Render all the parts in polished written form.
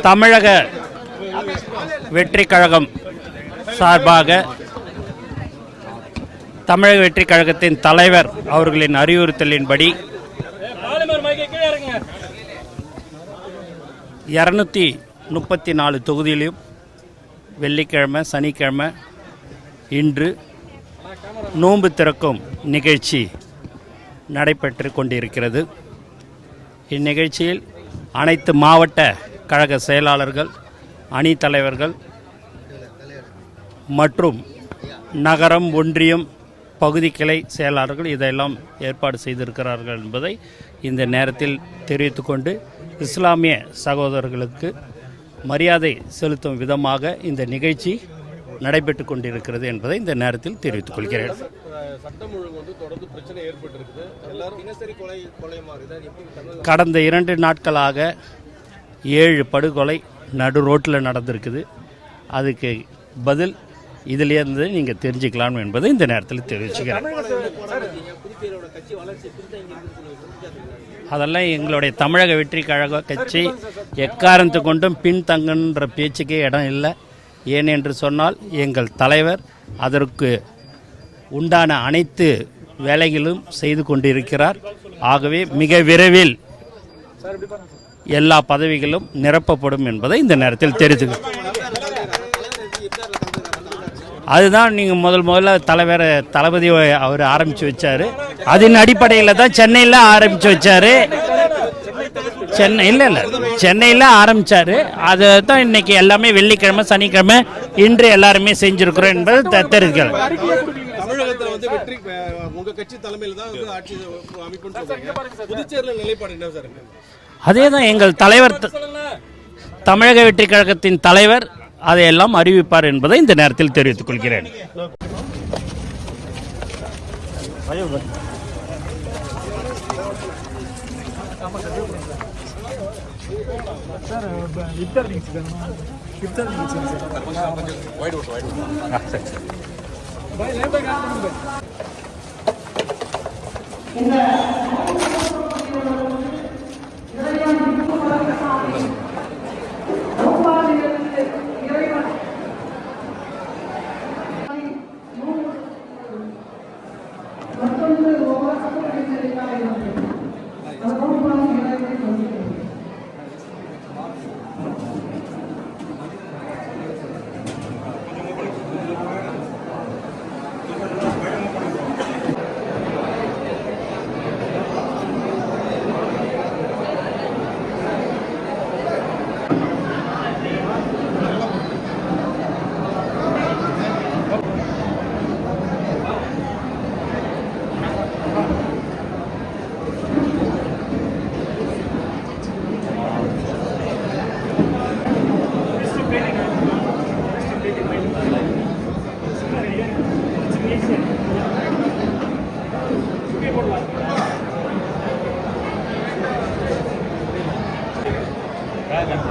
தமிழக வெற்றி கழகம் சார்பாக தமிழக வெற்றி கழகத்தின் தலைவர் அவர்களின் அறிவுறுத்தலின்படி 234 தொகுதியிலும் வெள்ளிக்கிழமை சனிக்கிழமை இன்று நோன்பு திறக்கும் நிகழ்ச்சி நடைபெற்று கொண்டிருக்கிறது. இந்நிகழ்ச்சியில் அனைத்து மாவட்ட கழக செயலாளர்கள், அணி தலைவர்கள் மற்றும் நகரம், ஒன்றியம், பகுதி கிளை செயலாளர்கள் இதெல்லாம் ஏற்பாடு செய்திருக்கிறார்கள் என்பதை இந்த நேரத்தில் தெரிவித்துக்கொண்டு இஸ்லாமிய சகோதரர்களுக்கு மரியாதை செலுத்தும் விதமாக இந்த நிகழ்ச்சி நடைபெற்று கொண்டிருக்கிறது என்பதை இந்த நேரத்தில் தெரிவித்துக் கொள்கிறேன். கடந்த 2 நாட்களாக 7 படுகொலை நடு ரோட்டில் நடந்திருக்குது. அதுக்கு பதில் இதிலிருந்து நீங்கள் தெரிஞ்சுக்கலாம் என்பதை இந்த நேரத்தில் தெரிவிச்சுக்கிறேன். அதெல்லாம் எங்களுடைய தமிழக வெற்றி கழக கட்சி எக்காரணத்து கொண்டும் பின்தங்குன்ற பேச்சுக்கே இடம் இல்லை. ஏனென்று சொன்னால் எங்கள் தலைவர் அதற்கு உண்டான அனைத்து வேலைகளும் செய்து கொண்டிருக்கிறார். ஆகவே மிக விரைவில் எல்லா பதவிகளும் நிரப்பப்படும் என்பதை இந்த நேரத்தில் தெரிவித்துக்கிறேன். அதுதான் நீங்கள் முதல்ல தளபதி அவர் ஆரம்பித்து வச்சார். அதன் அடிப்படையில் தான் சென்னையில் ஆரம்பித்து வச்சார். சென்னையில் ஆரம்பித்தார். அதை தான் இன்றைக்கி எல்லாமே வெள்ளிக்கிழமை சனிக்கிழமை இன்று எல்லாருமே செஞ்சுருக்கிறோம் என்பது தெரிவிக்கிறேன். தமிழகத்தில் வந்து வெற்றி உங்க கட்சி தலைமையில் தான் வந்து ஆட்சி அமைப்புன்னு சொல்றீங்க. புதுச்சேரியில் நிலைப்பாடு என்ன சார்? அதே தான் எங்கள் தலைவர் தமிழக வெற்றி கழகத்தின் தலைவர் அதையெல்லாம் அறிவிப்பார் என்பதை இந்த நேரத்தில் தெரிவித்துக் கொள்கிறேன். Amin.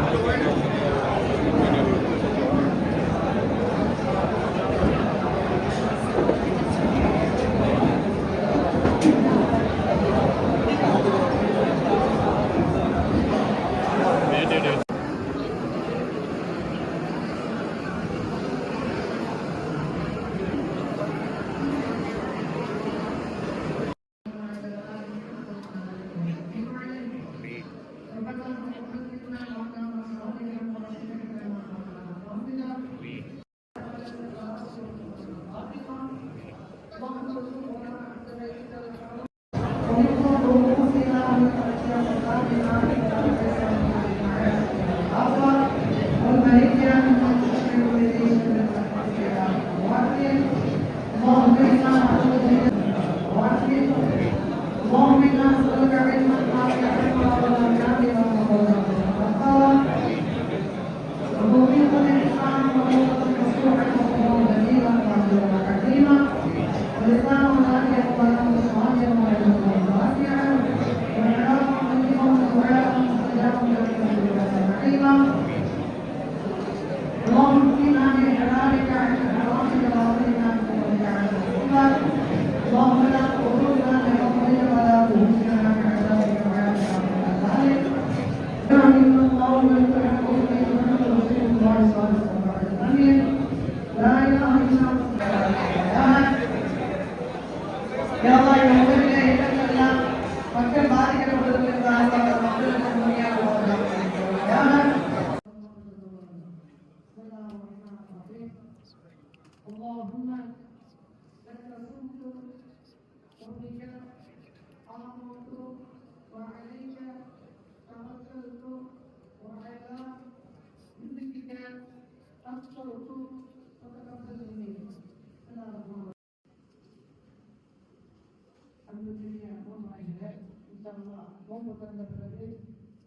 அன்புக்குரிய அம்மாமார்களே, இன்ஷாஅல்லாஹ் நோன்பு திறந்த பிறகு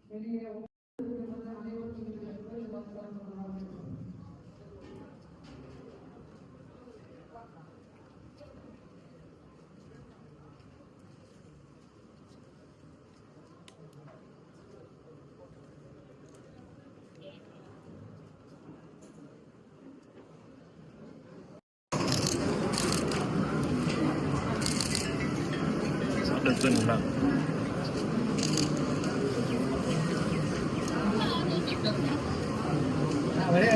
வெளியே அனைவருக்கும் அடுத்துங்களா வரையா